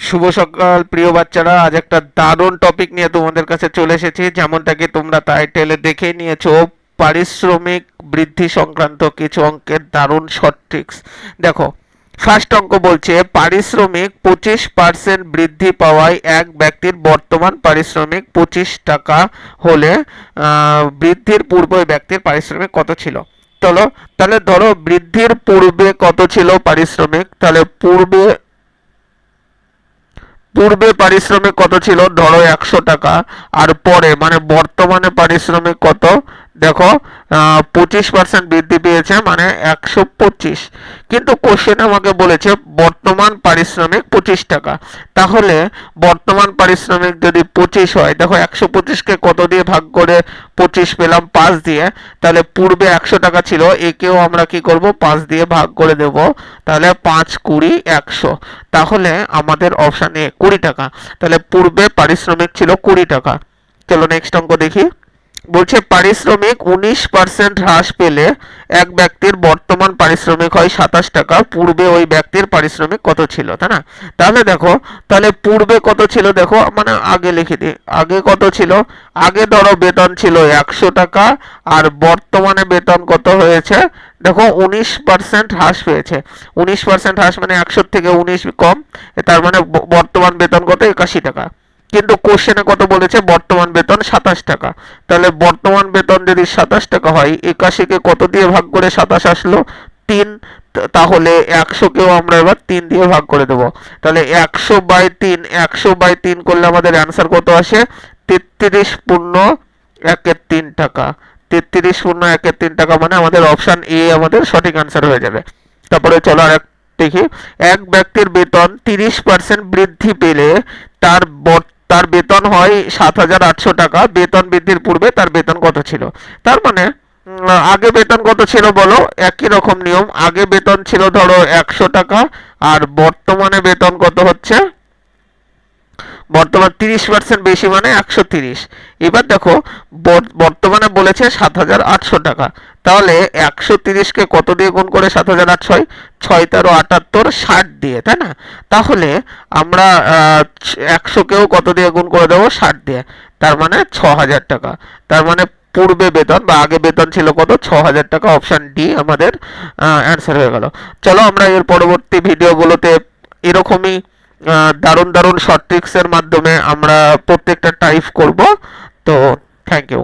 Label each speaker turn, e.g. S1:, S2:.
S1: শুভ সকাল প্রিয় বাচ্চারা, আজ একটা দারুণ টপিক নিয়ে তোমাদের কাছে চলে এসেছি। যেমনটাকে তোমরা টাইটেলে দেখে নিয়েছো, পারিশ্রমিক বৃদ্ধি সংক্রান্ত কিছু অঙ্কের দারুণ শর্ট ট্রিক্স। দেখো, ফার্স্ট অঙ্ক বলছে পারিশ্রমিক 25% বৃদ্ধি পাওয়ায় এক ব্যক্তির বর্তমান পারিশ্রমিক 25 টাকা হলে বৃদ্ধির পূর্বে ব্যক্তির পারিশ্রমিক কত ছিল। চলো, তাহলে ধরো বৃদ্ধির পূর্বে কত ছিল পারিশ্রমিক, তাহলে পূর্বে পূর্বে পারিশ্রমিক কত ছিল, ধরো 100 টাকা। আর পরে মানে বর্তমানে পারিশ্রমিক কত, দেখো 25% বৃদ্ধি পেয়েছে মানে 125। কিন্তু কোশ্চেন আমাকে বলেছে বর্তমান পারিশ্রমিক 25 টাকা। তাহলে বর্তমান পারিশ্রমিক যদি 25 হয়, দেখো 125কে কত দিয়ে ভাগ করে 25 পেলাম, 5 দিয়ে। তাহলে পূর্বে 100 টাকা ছিল, একেও আমরা কি করব, 5 দিয়ে ভাগ করে দেব। তাহলে 5 20 100। তাহলে আমাদের অপশন এ 20 টাকা। তাহলে পূর্বে পারিশ্রমিক ছিল 20 টাকা। চলো নেক্সট অঙ্ক দেখি। বলছে পারিশ্রমিক 19% হ্রাস পেলে এক ব্যক্তির বর্তমান পারিশ্রমিক হয় 27 টাকা। পূর্বে ওই ব্যক্তির পারিশ্রমিক কত ছিল, তাই না? তাহলে দেখো, তাহলে পূর্বে কত ছিল, দেখো মানে আগে লিখে দিই, আগে কত ছিল। আগে ধরো বেতন ছিল 100 টাকা, আর বর্তমানে বেতন কত হয়েছে, দেখো 19% হ্রাস পেয়েছে। 19% হ্রাস মানে 100 থেকে 19 কম, তার মানে বর্তমান বেতন কত, 81 টাকা। কিন্তু কোশ্চেনে কত বলেছে, বর্তমান বেতন 27 টাকা। তাহলে বর্তমান বেতন যদি 27 টাকা হয়, 81কে কত দিয়ে ভাগ করে 27 আসলো, 3। তাহলে 100কেও আমরা এবার 3 দিয়ে ভাগ করে দেবো। তাহলে 100/3, 100/3 করলে আমাদের অ্যান্সার কত আসে, 33.13 টাকা। 33.13 টাকা মানে আমাদের অপশন এ আমাদের সঠিক অ্যান্সার হয়ে যাবে। তারপরে চলো আর দেখি। এক ব্যক্তির বেতন 30% বৃদ্ধি পেলে তার তার বেতন হয় 7,800 টাকা। বেতন বৃদ্ধির পূর্বে তার বেতন কত ছিল। তার মানে আগে বেতন কত ছিল বলো, একই রকম নিয়ম। আগে বেতন ছিল ধরো 100 টাকা, আর বর্তমানে বেতন কত হচ্ছে, বর্তমান 30% বেশি মানে 130। এবার দেখো, বর্তমানে বলেছে 7,800 টাকা। তাহলে 130কে কত দিয়ে গুণ করে 7,800 হয়, 6×3 = 78, 60 দিয়ে, তাই না? তাহলে আমরা 100কেও কত দিয়ে গুণ করে দেবো, 60 দিয়ে। তার মানে 6,000 টাকা। তার মানে পূর্বে বেতন বা আগে বেতন ছিল কত, 6,000 টাকা। অপশন ডি আমাদের অ্যান্সার হয়ে গেল। চলো আমরা এর পরবর্তী ভিডিওগুলোতে এরকমই দারুণ দারুণ শর্ট ট্রিক্সের মাধ্যমে আমরা প্রত্যেকটা টাইপ করব। তো থ্যাংক ইউ।